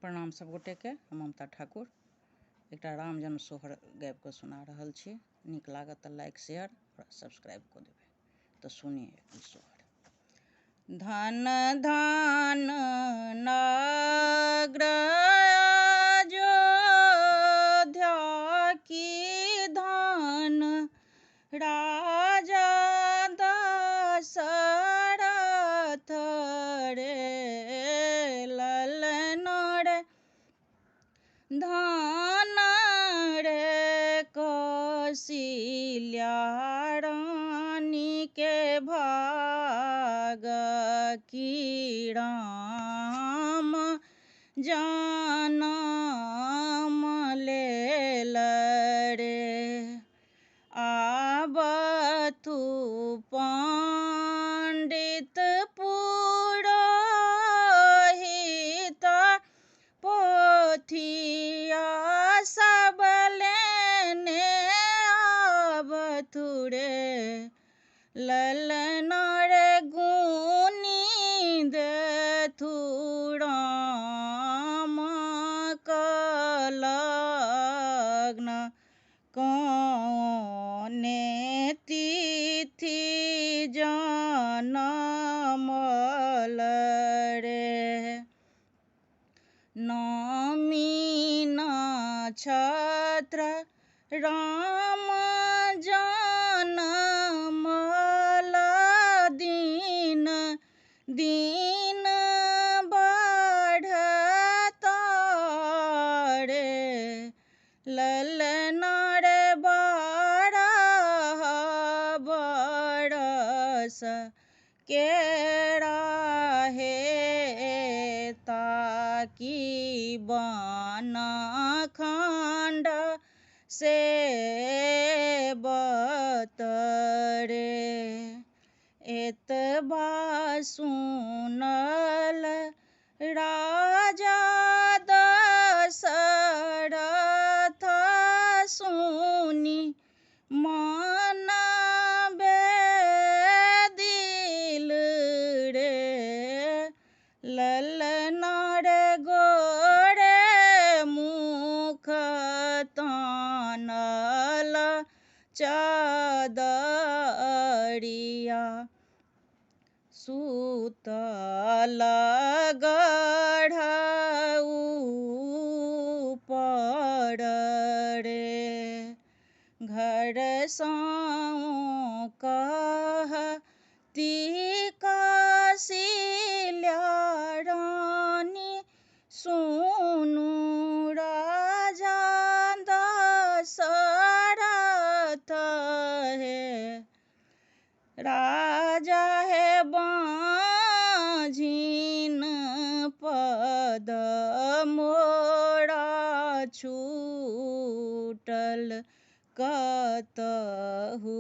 प्रणाम सब गोटे के। हम ममता ठाकुर एक राम जन्म सोहर गाबि कऽ सुना रहल छी। नीक लागत तऽ लाइक शेयर और सब्सक्राइब कऽ देबै। तऽ सुनिए ई सोहर। धन धन नगर अयोध्या की धन राजा दशरथ रे धन रे कौशल्या रानी के भाग की राम जनम लेल रे। आबथु पंडित पुरोहित पोथिया सब लेने आबथु रे। ललन रे गुनी देथु राम कलग्न कौने तिथि जनमल रे। नवमी नक्षत्र राम जनमल दिन दिन बढ़त रे। ललन रे 12 बरस के रहे ताकि बन खंड से बतरे। एतबा सुनल राजा दशरथ सुनी मन बेदिल रे। ललन रे गोरे मुख तानल चदरिया सुतल गढ़ ऊपर रे। घर साँव कहती कौशल्या रानी सुनु राजा दशरथ है। राजा है बाँझिन पद मोरा छूटल कतहु